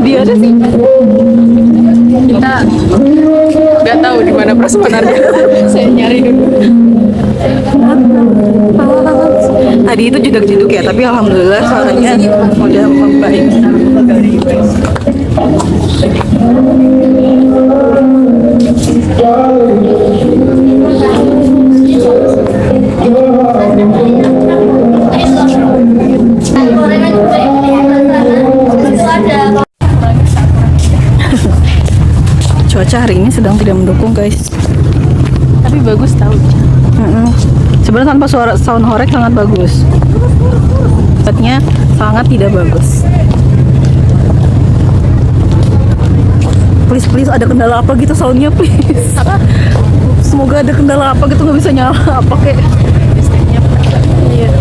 Dia ada sih. Kita nggak tahu di mana prasmanannya. Saya nyari dulu. Tadi itu jeduk-jeduk ya, tapi alhamdulillah suaranya udah membaik. Cuaca hari ini sedang tidak mendukung, guys. Tapi bagus tahu. Sebenarnya tanpa suara sound horeg sangat bagus. Tempatnya sangat tidak bagus. Please ada kendala apa gitu soundnya, please. Semoga ada kendala apa gitu, nggak bisa nyala apa kayak. Iya.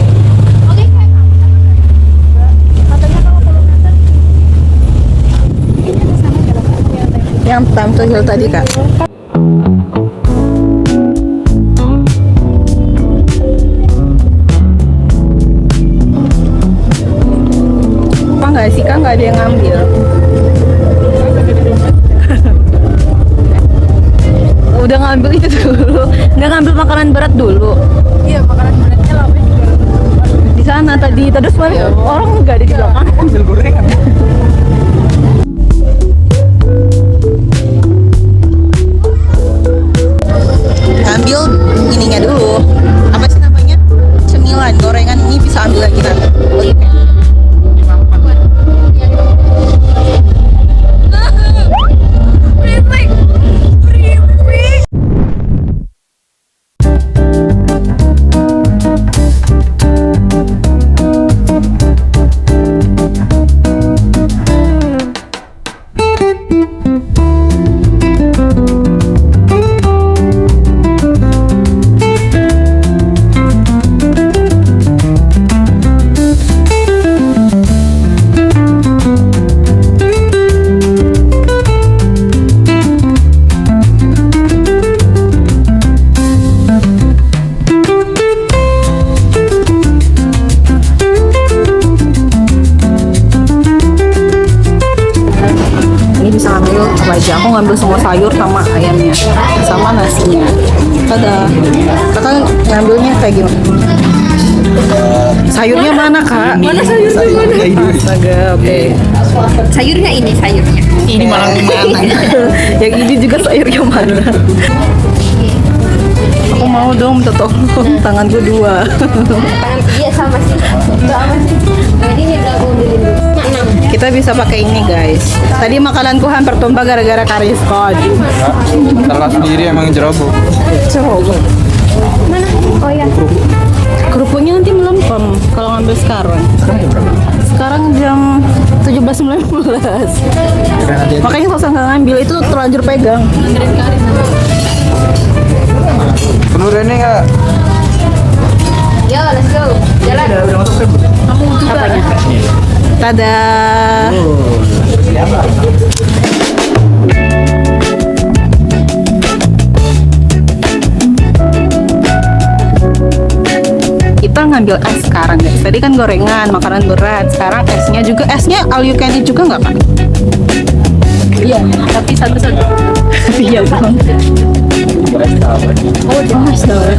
Yang time to heal tadi, Kak. Apa nggak sih, Kak? Nggak ada yang ngambil. Udah ngambil itu dulu. Nggak ngambil makanan berat dulu. Iya, makanan beratnya lama juga. Di sana tadi. Terus orang nggak ada di belakang. Ambil gorengan. Ambil ininya dulu, apa sih namanya, cemilan gorengan ini bisa ambil lagi nanti. Aja aku ngambil semua sayur sama ayamnya sama nasinya. Tada. Kakak ngambilnya kayak gimana? Sayurnya mana, Kak? Mana sayurnya? Astaga, oke. Sayurnya ini sayurnya. Ini malah gimana? Yang ini juga sayurnya mana? Aku mau dong minta tolong, tanganku dua. Iya sama sih. Nah ini udah aku beli dulu. Kita bisa pakai ini, guys. Tadi makananku hampir tumpah gara-gara kari scotch. Telat sendiri emang jerobok. Coba. Mana? Oh ya. Kerupuknya nanti melempem kalau ngambil sekarang. Sekarang jam 17.19. Makanya kalau nggak ngambil itu terlanjur pegang. Penuh Rene nggak? Yo, let's go. Jalan. Kamu juga. Tada. Kita ngambil es sekarang, guys. Tadi kan gorengan, makanan berat. Sekarang esnya juga. Esnya all you can eat juga nggak, Kak? Iya, tapi satu-satu. Iya, Bang. Oh, jelas dawet.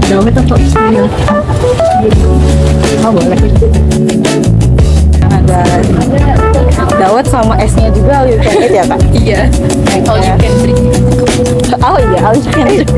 Dawet atau istilah? Oh, boleh. Ada dawet sama esnya juga all you can eat ya, Kak? Iya. All you can drink. Oh iya, all you can eat.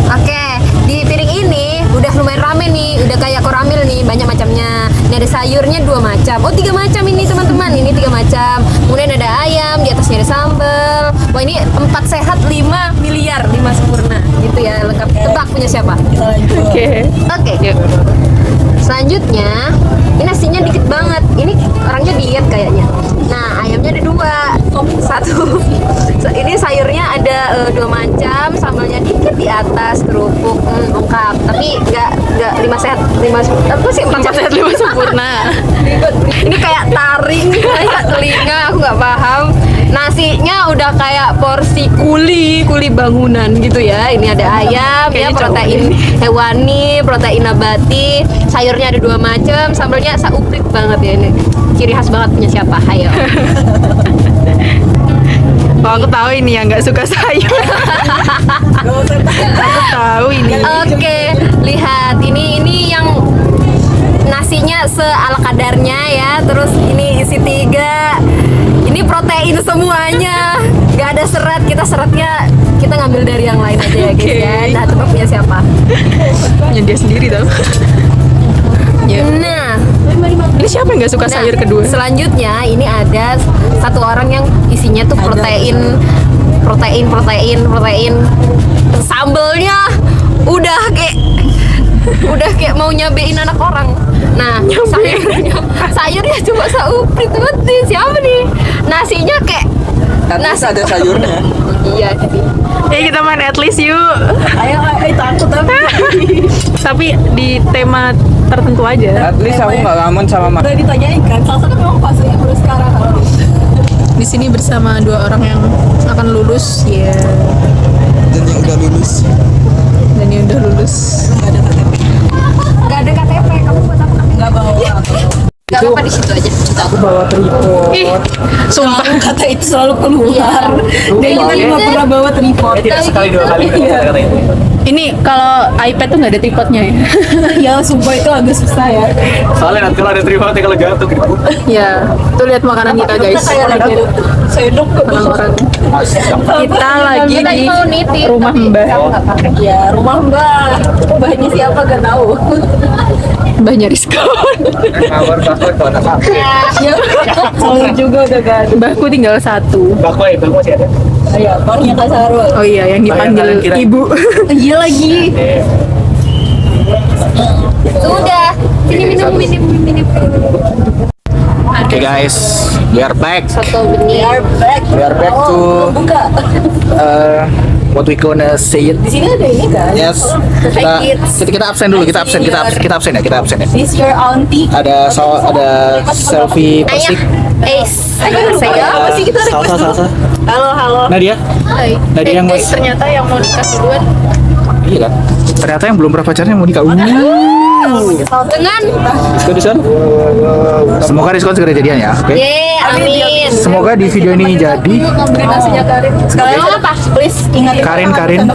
Oke, di piring ini udah lumayan rame nih, udah kayak koramil nih, banyak macamnya. Ini ada sayurnya 2 macam. Oh, 3 macam ini teman-teman. Ini 3 macam. Kemudian ada ayam, di atasnya ada sambal. Wah, ini 4 sehat 5 miliar, 5 sempurna. Gitu ya, lengkap. Tebak punya siapa? Oke. Oke. Selanjutnya, ini nasinya dikit banget. Ini orangnya diet kayaknya. Nah, ayamnya ada 2. 1. Ini sayurnya ada 2 macam, sambalnya dikit di atas, kerupuk lengkap. Tapi nggak 5 sehat, 5 apa sih? 4 sehat 5 sempurna. Ini kayak taring, kayak telinga, aku nggak paham. porsinya udah kayak porsi kuli bangunan gitu ya. Ini ada ayam ya, protein hewani, protein nabati, sayurnya ada 2 macam, sambalnya sauprit banget ya ini. Ciri khas banget punya siapa? Ayo. Oh, aku tahu ini yang nggak suka sayur. Aku tahu ini. Oke, lihat ini yang nasinya seala kadarnya ya. Terus ini isi 3. Ini protein semuanya. Gak ada serat. Seratnya kita ngambil dari yang lain aja ya guys ya. Nah, tebak punya siapa? Punya dia sendiri tau. Ya. Nah, Ini siapa yang nggak suka sayur kedua? selanjutnya ini ada satu orang yang isinya tuh protein. Sambelnya udah kayak mau nyabein anak orang. Nah, sayurnya cuma sauprit. Siapa nih? Nasinya kayak Nasi ada sayurnya. iya sih. Kita main at least yuk. Ayo takut Tapi di tema tertentu aja. At least aku nggak kangen sama Udah ditanyain kan, salah satu memang fasenya baru sekarang. Di sini bersama 2 orang yang akan lulus, ya. dan yang udah lulus. Dan yang udah lulus. Nggak ada KTP, kamu buat apa? Nggak bawa. Nggak apa-apa di situ aja. Ih, sumpah. Kata itu selalu keluar. Dan kita nggak pernah bawa tripod. Tidak sekali 2 kali kata itu. Ini kalau iPad tuh nggak ada tripodnya ya? Ya sumpah itu agak susah ya. Soalnya nanti kalau ada terima kalau jatuh gitu. Ya, tuh lihat makanan kita guys. Sendok Makan. Kita lagi di mau nitip, rumah Mbah. ya rumah mbahnya siapa gak tahu. Mbahnya Rizko. Kabar kasar ke anak aku. Ya selalu juga udah gak ada. Mbahku tinggal 1. Baku masih ada. Ya barunya Kak Sarul. Oh iya, yang dipanggil Kalian kira- ibu. Iya lagi. Sudah. Sini minum. Oke guys, we are back. Satu benih. We are back to Buka. what we gonna say it. Di sini ada ini kan? Yes. Kita absen dulu, kita absen ya. This your auntie. Ada selfie persik. Ayo saya. Apa sih kita request dulu? Salsa. Halo. Nadia yang mas. Ternyata yang mau nikah duluan. Iya kan? Ternyata yang belum pernah pacarnya mau nikah. Dengan Diskon. Semoga diskon segera jadian ya. Oke. amin. Semoga di video ini jadi Sekalian apa? Please ingat Karin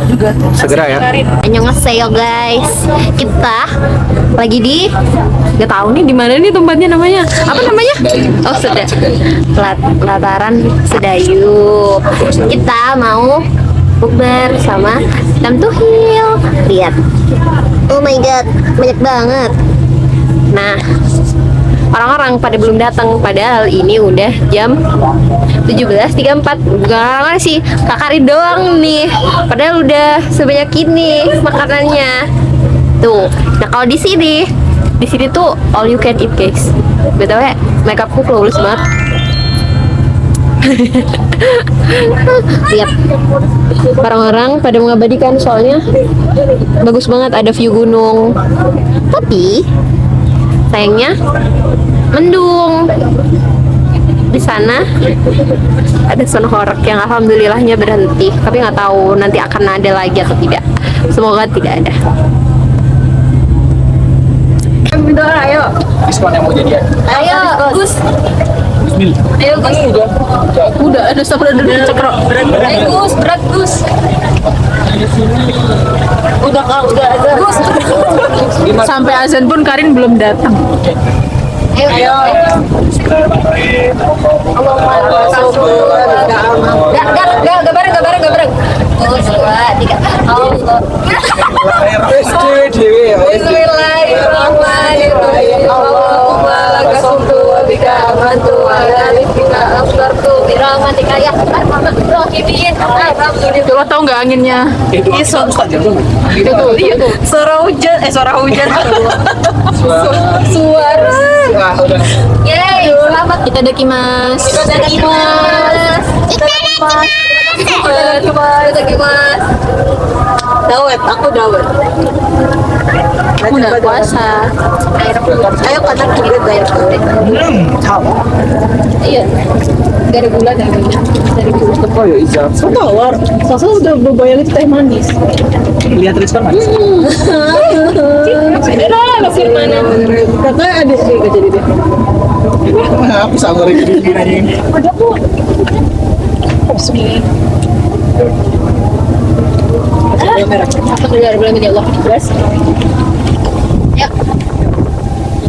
juga. segera ya. Annyeonghaseyo guys. Kita lagi di nggak tahu nih di mana nih tempatnya namanya. Apa namanya? Oh, Pelataran Sedayu. Kita mau bukber sama Tam Tuhil. Lihat. Oh my god, banyak banget. Nah, orang-orang pada belum datang, padahal ini udah jam 17.34. Bukan orang-orang sih, Kak Karin doang nih. Padahal udah sebanyak ini makanannya. Tuh. Nah, kalau di sini tuh all you can eat guys. BTW, makeupku flawless banget. Lihat, orang-orang pada mengabadikan soalnya bagus banget, ada view gunung. Tapi sayangnya mendung. Di sana ada sonhorek yang alhamdulillahnya berhenti, tapi nggak tahu nanti akan ada lagi atau tidak. Semoga tidak ada. Ayo, Diskon yang mau jadian. ayo, Gus. Ayo, Gus. Udah ada stop udah cekrok. Ayo, Gus, berat Gus. Udah ada. Gus. Sampai azan pun Karin belum datang. Ayo. Gak bareng. 1, 2, 3. Bismillahirrahmanirrahim. Allahumma laka sumtu wa bika amantu wa ala rizqika aftartu bi rahmatika ya arhamar rahimin. Alhamdulillah. Coba tahu nggak anginnya? Itu Suara hujan. Suara. Yeay, selamat kita dakimas. Dawet, aku dawet. Aku nggak puasa. Ayo kanan juga dawet. Iya. Gak ada gula dari minyak, dari gula. Oh ya Iza. So tawar. Soalnya udah berbayar itu teh manis. Lihat Rizkan manis. Ada lah, masih mana? Katanya ada sih gak jadi deh. Aku sabar gini. Ada kok. Bismillah. Aku keluar bilang ya Allah. Bes. Ya.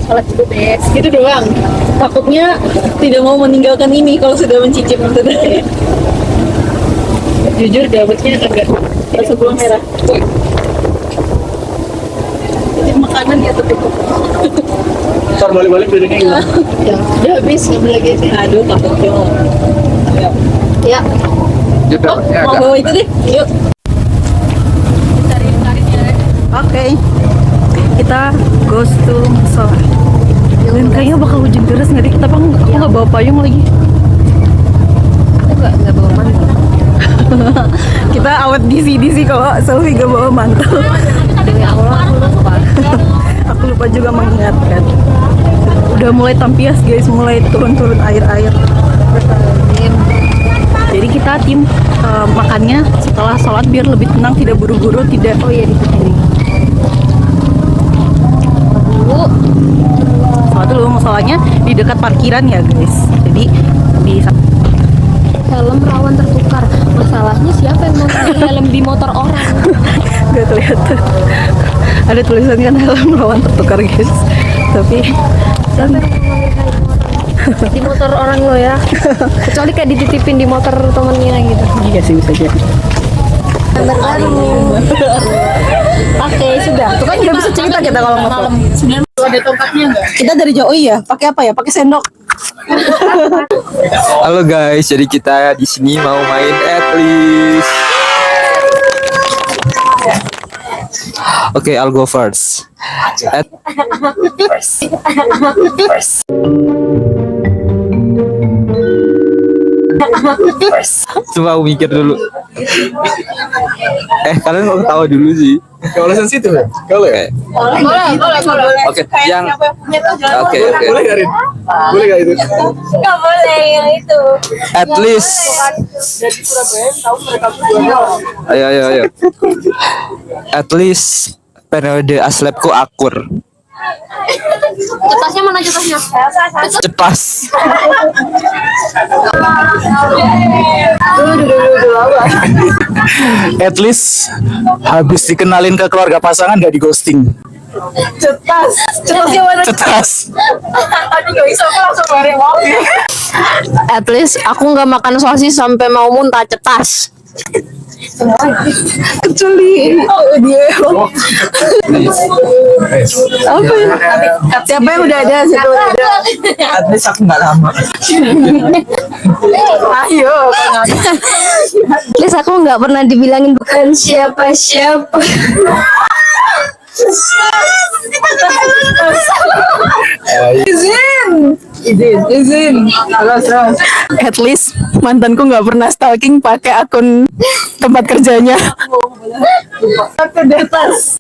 Salat dulu bes. Gitu doang. Takutnya tidak mau meninggalkan ini kalau sudah mencicip maksudnya. Jujur dapetnya agak rasa gula merah. Cicip makanan ya tapi Ntar balik-balik piringnya hilang. Ya, udah habis ngambil lagi sih. aduh takutnya. Ya. Oh, mau bawa itu deh. Yuk. Oke. Kita goes to musola. Dan kayaknya bakal hujan deras nggak deh? Aku nggak bawa payung lagi. Aku nggak bawa mantel. Kita awet DC kalau selfie gak bawa mantel. Demi Allah aku lupa. Aku lupa juga mengingatkan. Udah mulai tampias guys, mulai turun-turun air-air. Jadi kita tim makannya setelah sholat biar lebih tenang, tidak buru-buru, tidak. Oh iya di sini. Sholat dulu, musolanya di dekat parkiran ya guys. Jadi di Helm rawan tertukar. Masalahnya siapa yang mau beli helm di motor orang? nggak kelihatan. Ada tulisan kan helm rawan tertukar guys. Tapi Di motor orang lo ya. Kecuali kayak dititipin di motor temennya gitu. iya sih bisa jadi. Gambar baru. Oke sudah. Tuh kan udah bisa cerita kita kalau malam. Sebenarnya ada tongkatnya nggak? Kita dari jauh ya. Pakai apa ya? Pakai sendok. Halo guys, jadi kita di sini mau main Atlas. Oke, I'll go first. Coba aku mikir dulu. Kalian mau ketawa dulu sih. Kalau sensitif ya? Kalau ya? Boleh. Oke, yang Oke. Boleh Garin? Boleh gak itu? Nggak boleh yang itu. At least. Ayo. At least periode aslabku akur. Cetasnya mana cetasnya? Cepas. At least habis dikenalin ke keluarga pasangan gak di ghosting. Cetasnya mana? Cetas. Tadi nggak bisa aku langsung lari mobil. At least aku nggak makan sosis sampai mau muntah, cetas. Kecuali dia. Apa ya? Siapa yang udah ada? Siapa yang udah ada? At least aku gak lama. Ayo. At least aku nggak pernah dibilangin bukan siapa-siapa. Izin. Terus. At least mantanku nggak pernah stalking pakai akun tempat kerjanya. Ke atas.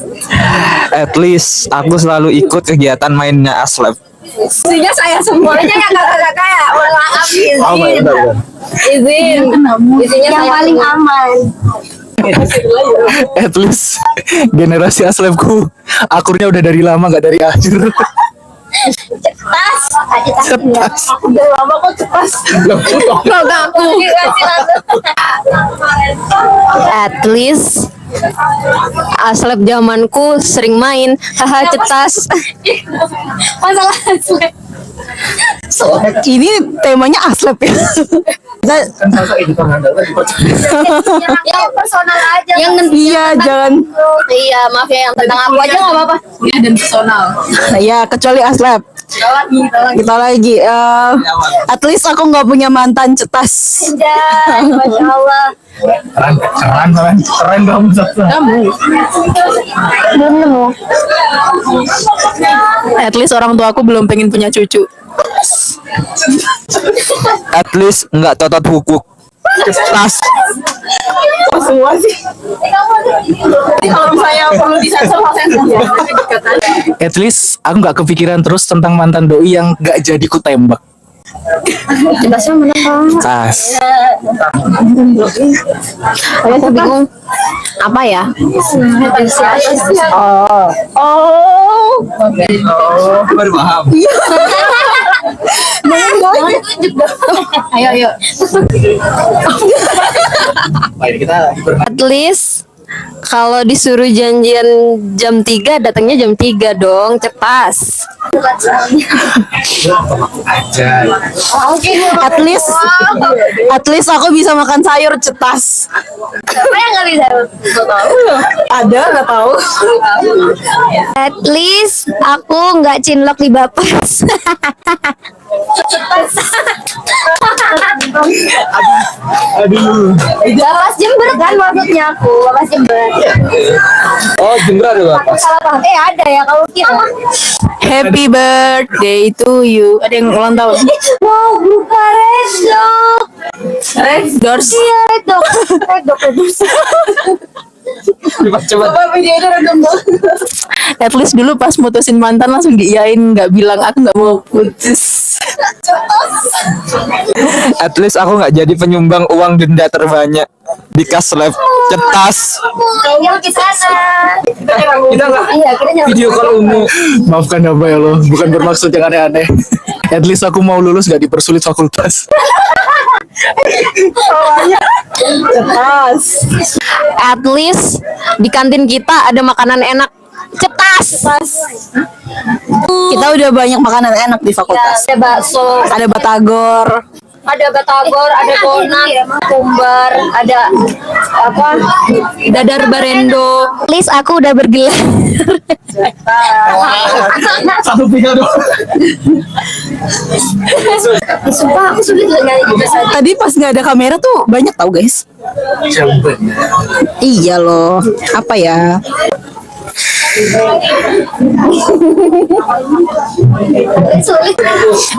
At least aku selalu ikut kegiatan mainnya aslab. Isinya saya semuanya yang kakak kayak. Mohon maaf izin. Oh my God. Izin. Isinya yang paling aman. At least generasi aslabku akurnya udah dari lama gak dari akhir. Cetas. Udah lama kok cepat. Nggak aku. At least aslab zamanku sering main, haha cetas. Masalah aslab. Ini temanya aslab ya. Yang personal aja. Yang Iya, jangan. iya maaf ya yang tentang aku aja nggak apa-apa. Iya dan personal. Ya kecuali aslab. Kita lagi. At least aku nggak punya mantan cetas. Anjay, Masya Allah. Keren kamu Sabta. At least orang tua aku belum pengen punya cucu. At least nggak totot hukuk. Cetas. Semua sih. Kalau saya perlu disensor, At least aku nggak kepikiran terus tentang mantan doi yang nggak jadi ku tembak. Cetasnya mana Kang? Tas. Aku bingung. Apa ya? Baru paham. Ayo. Baik, kita At least kalau disuruh janjian jam 3, datangnya jam 3 dong, cepat. aja. At least aku bisa makan sayur cetas. Apa yang nggak bisa? Ada nggak tahu? At least aku nggak cinlok di bapas. Aduh. Bapas Jember kan maksudnya aku, bapas Jember. Oh, Jember ada apa? Salah paham. Ada ya kalau kira. Happy birthday to you. Ada yang ulang tahun. Wow, buka redok. Red Doors. Iya redok. Redok. Coba. At least dulu pas mutusin mantan langsung diiyain, nggak bilang aku nggak mau putus. At least aku nggak jadi penyumbang uang denda terbanyak di kas lab. Cetas. Yang di sana. Kita nggak Iya, kita nyampe. video call umum. Maafkan apa ya lo, bukan bermaksud yang aneh-aneh. At least aku mau lulus gak dipersulit fakultas. Cetas. At least di kantin kita ada makanan enak. Cetas. Kita udah banyak makanan enak di fakultas. Ada bakso, Ada batagor. ada batagor, ada donat, kumbar, ada apa? Dadar barendo. At least aku udah bergelar. Satu pihak dong. Sumpah aku sulit loh nyari ijazah. Tadi pas nggak ada kamera tuh banyak tau guys. Iya loh. Apa ya? Sulit.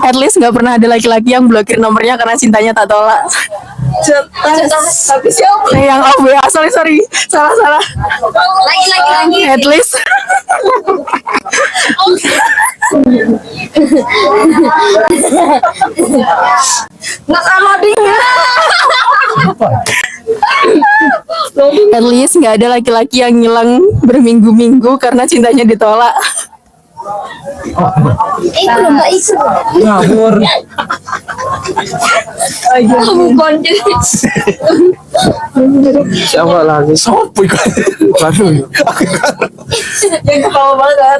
At least nggak pernah ada laki-laki yang blokir nomornya karena cintanya tak tolak. Cetas. Tapi siapa? Yang oh ya, sorry. Salah. Lagi. At least. Nggak sama dia. At least nggak ada laki-laki yang ngilang berminggu-minggu karena cintanya ditolak. Belum nggak ikut. Ngawur. Kamu kondil. Siapa lagi? Sopo iku? Waduh. Yang ketawa banget.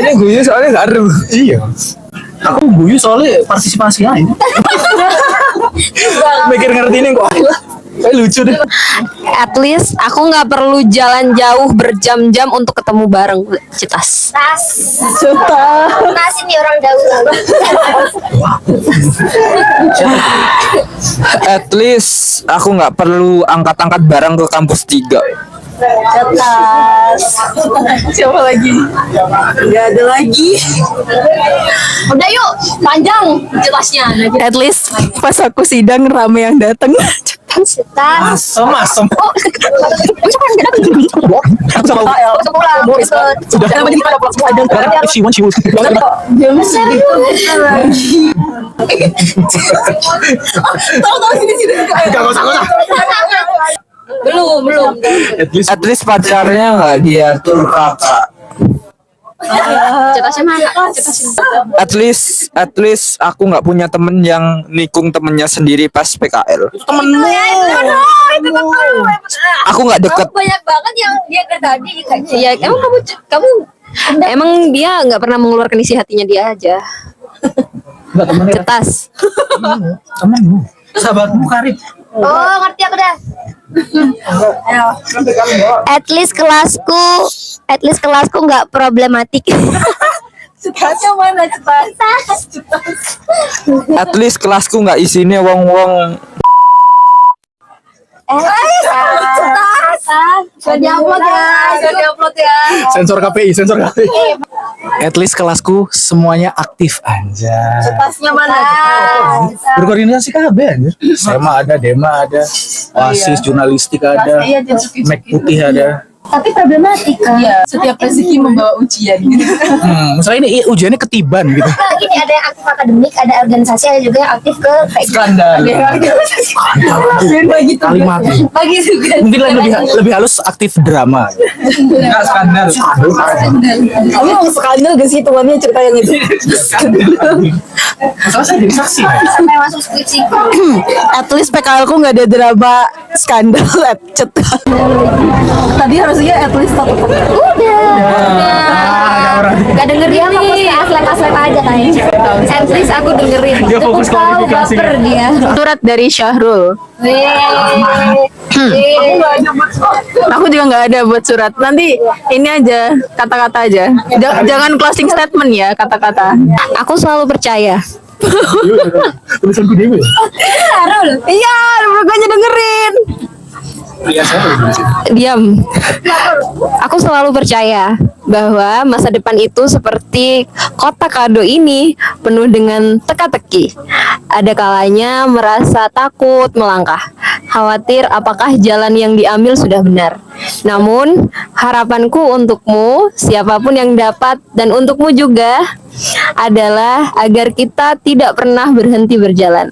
Ini guyu soalnya gak ada. Iya. Aku guyu soalnya partisipasi lain. Mikir ngerti ini kok. Kayak lucu deh. At least aku nggak perlu jalan jauh berjam-jam untuk ketemu bareng. Cetas. Tas ini orang jauh. At least aku nggak perlu angkat-angkat barang ke kampus 3. Cetas. Siapa lagi? Nggak ada lagi. Udah yuk, panjang cetasnya. At least pas aku sidang rame yang datang. Tas. Masem. Aku sama Pulang. sudah. If she wants, she will. Tahu sini. Gak usah. Belum. At least pacarnya nggak diatur kakak. Cetasnya mana? At least aku nggak punya temen yang nikung temennya sendiri pas PKL. Temenmu. Itu temenmu. Aku nggak deket. Banyak banget yang dia ke tadi. Iya, emang kamu emang dia nggak pernah mengeluarkan isi hatinya dia aja. Nggak temennya. Cetas. Temenmu. Sahabatmu karib. Oh, ngerti aku dah. At least kelasku nggak problematik. Cetasnya mana cetas? At least kelasku nggak isinya wong-wong. Diupload ya. Sensor KPI. At least kelasku semuanya aktif aja. Cetasnya mana? Berkoordinasi KB anjir. Sema ada, Dema ada, OSIS jurnalistik ada, Mek putih ada. tapi problematika. Iya, setiap rezeki membawa ujian gitu. Soalnya ini ujiannya ketiban gitu. Nah, ini ada yang aktif akademik, ada organisasi, ada juga yang aktif ke kayak Skandal. Bagi tugas. Kalimat. bagi juga. Mungkin lebih halus aktif drama. Enggak skandal. Kamu mau skandal gak sih temannya cerita yang itu? Masalah saya jadi saksi. Sampai masuk skripsi. At least PKL ku nggak ada drama skandal cet. Tadi harusnya at least satu pekan. Gak dengerin dia fokus ke aslep aja kayaknya. At least aku dengerin. Dia fokus ke Tahu kualifikasi. baper dia. Surat dari Syahrul. Aku juga nggak ada buat surat. Nanti ini aja kata-kata aja. Jangan closing statement ya kata-kata. Aku selalu percaya. Tulisanku dia ya. Iya, makanya dengerin. Iya, saya Diam. Aku selalu percaya bahwa masa depan itu seperti kotak kado ini penuh dengan teka-teki. Ada kalanya merasa takut melangkah, khawatir apakah jalan yang diambil sudah benar. Namun, harapanku untukmu, siapapun yang dapat, dan untukmu juga adalah agar kita tidak pernah berhenti berjalan.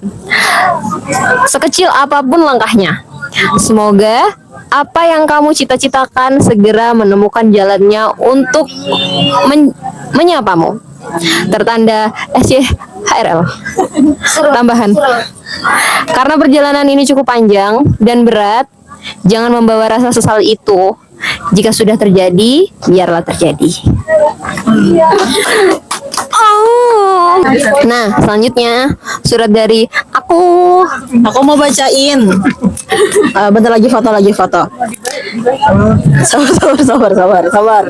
Sekecil apapun langkahnya. Semoga apa yang kamu cita-citakan segera menemukan jalannya untuk menyapamu. Tertanda SYHRL. Tambahan. Karena perjalanan ini cukup panjang dan berat, jangan membawa rasa sesal itu. Jika sudah terjadi, biarlah terjadi. Nah, selanjutnya surat dari aku. Aku mau bacain. Bentar lagi foto. Sabar.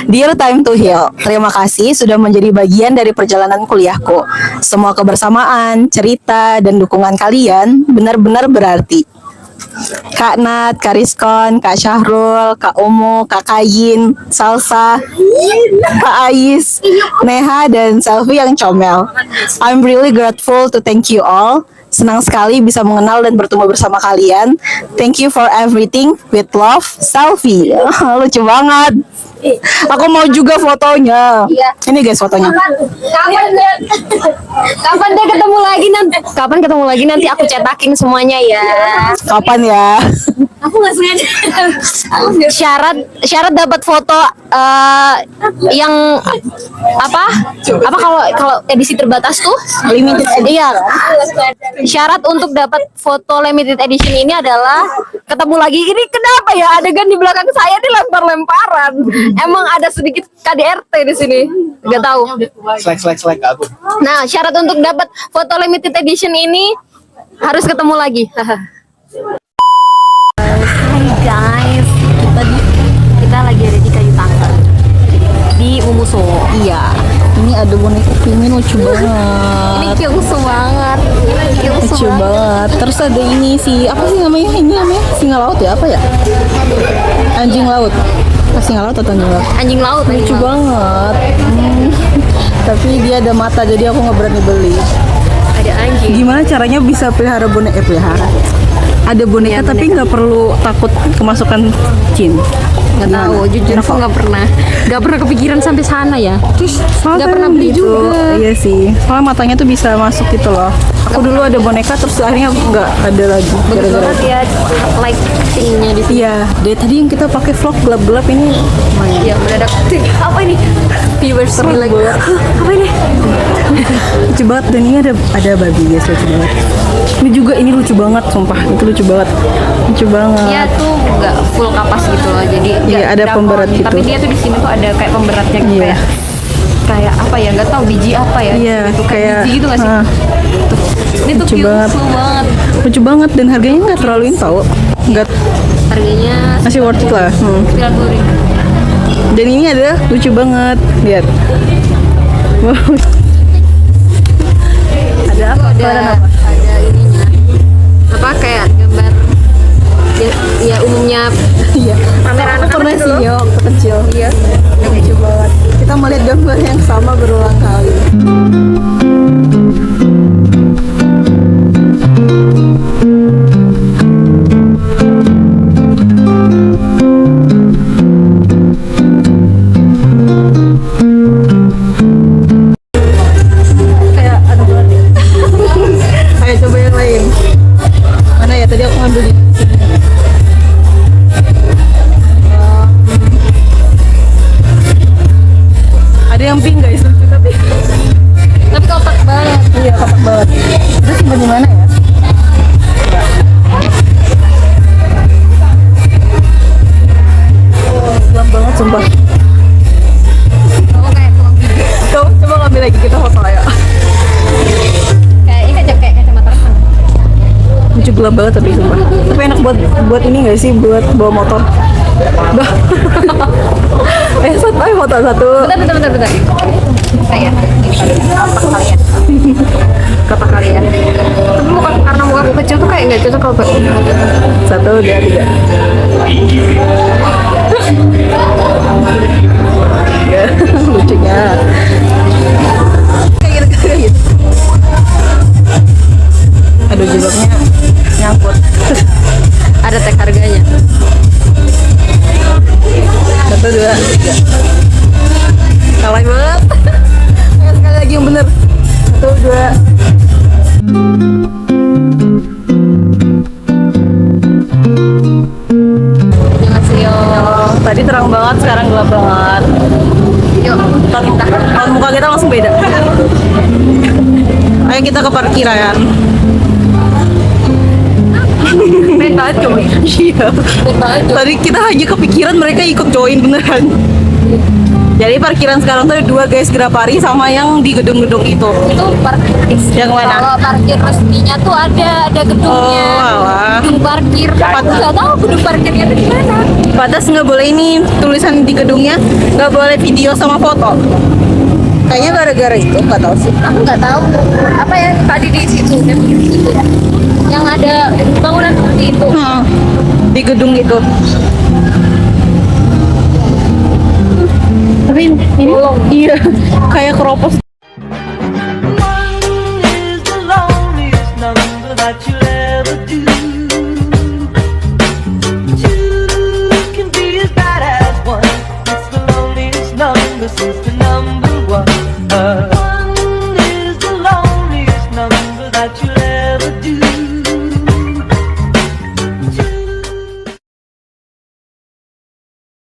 Dear Time to Heal, terima kasih sudah menjadi bagian dari perjalanan kuliahku. Semua kebersamaan, cerita, dan dukungan kalian benar-benar berarti. Kak Nat, Kak Rizkon, Kak Syahrul, Kak Omo, Kak Kayin, Salsa, Kak Ais, Neha, dan Selfie yang comel. I'm really grateful to thank you all. Senang sekali bisa mengenal dan bertemu bersama kalian. Thank you for everything. With love, Selfie. Lucu banget. Aku mau juga fotonya. Ini guys fotonya. Kapan dia ketemu lagi nanti? Kapan ketemu lagi nanti aku cetakin semuanya ya. Kapan ya? Aku nggak sengaja. Syarat dapat foto yang apa kalau edisi terbatas tuh limited edition. Iya. Syarat untuk dapat foto limited edition ini adalah ketemu lagi. Ini kenapa ya adegan di belakang saya dilempar-lemparan? Emang ada sedikit KDRT di sini. Gak tahu. Slack aku. Nah, syarat untuk dapat foto limited edition ini harus ketemu lagi. Guys, kita lagi ada di kayu tangga di Umuso. Iya. Ini ada boneka pingin lucu banget. Ini kyungsu banget. Lucu banget. Terus ada ini apa sih namanya? Ini namanya singa laut ya? Apa ya? Anjing laut. Singa laut atau anjing laut? Anjing laut. Lucu banget. Tapi dia ada mata jadi aku nggak berani beli. Ada anjing. Gimana caranya bisa pelihara boneka? Pelihara. Ada boneka tapi nggak perlu takut kemasukan jin. Nggak tahu, jujur aku nggak pernah kepikiran sampai sana ya. Terus nggak pernah beli juga. Iya sih. Soalnya matanya tuh bisa masuk gitu loh. Aku dulu ada boneka terus akhirnya nggak ada lagi. Bagus banget ya lightingnya di sini. Iya, dari tadi yang kita pakai vlog gelap-gelap ini lumayan. Ya mendadak. Apa ini? Viewers lagi. Apa ini? Lucu banget dan ini ada babi guys, lucu banget. Ini lucu banget, sumpah itu lucu banget. Lucu banget. Dia tuh nggak full kapas gitu loh, jadi Iya, nggak ada drakon. pemberat gitu. Tapi dia tuh di sini tuh ada kayak pemberatnya gitu Iya. kayak apa ya? Nggak tahu biji apa ya? Iya, Gitu, kayak biji gitu nggak sih? Tuh. Ini tuh lucu banget. cute banget. Lucu banget dan harganya nggak terlalu ini tau. Nggak Harganya masih worth it lah. 90.000. Dan ini ada lucu banget, lihat. Wow. Ada apa? Ada ininya. Apa kayak gambar ya umumnya Iya. pamer Aku anak-anak pernah gitu sih loh. yo, waktu kecil. Iya. Lucu banget. Kita melihat gambar yang sama berulang kali. yang pink guys, tapi kotak banget. iya kotak banget. Terus simpan di mana ya? Gelap banget sumpah. Kamu kayak tuang gigi. Kau coba ngambil lagi kita foto ayo. Kayak ini aja kayak kacamata renang. Lucu gelap banget tapi sumpah. Tapi enak buat ini nggak sih buat bawa motor. Bah. Satu ayo foto satu. Bentar. Saya. Kata kalian. Tapi bukan karena muka aku kecil tuh kayak nggak cocok kalau pakai ini. 1, 2, 3. Ya, lucunya. Kayak gitu. Aduh jilbabnya nyangkut. Ada tag harganya. 1, 2, 3. Salah banget. Ayo sekali lagi yang bener. 1, 2. Annyeonghaseyo. Tadi terang banget, sekarang gelap banget. Yuk, kita. Kalau muka kita langsung beda. Ayo kita ke parkiran. Beda coy. Iya. Tadi kita hanya kepikiran mereka ikut join beneran. Jadi parkiran sekarang tuh ada 2 guys, Grapari sama yang di gedung-gedung itu. Itu parkir. Yang mana? Kalau parkir resminya tuh ada gedungnya. Oh, alah. Gedung parkir. Aku nggak tahu gedung parkirnya itu di mana. Pantas nggak boleh ini tulisan di gedungnya, nggak boleh video sama foto. Kayaknya gara-gara itu nggak tahu sih. Aku nggak tahu apa ya tadi di situ kan itu ya. Yang ada bangunan seperti itu. Di gedung itu. Tapi ini iya kayak keropos. One is the loneliest number that you'll ever do. Two can be as bad as one. It's the loneliest number since the number one. One is the loneliest number that you'll ever do.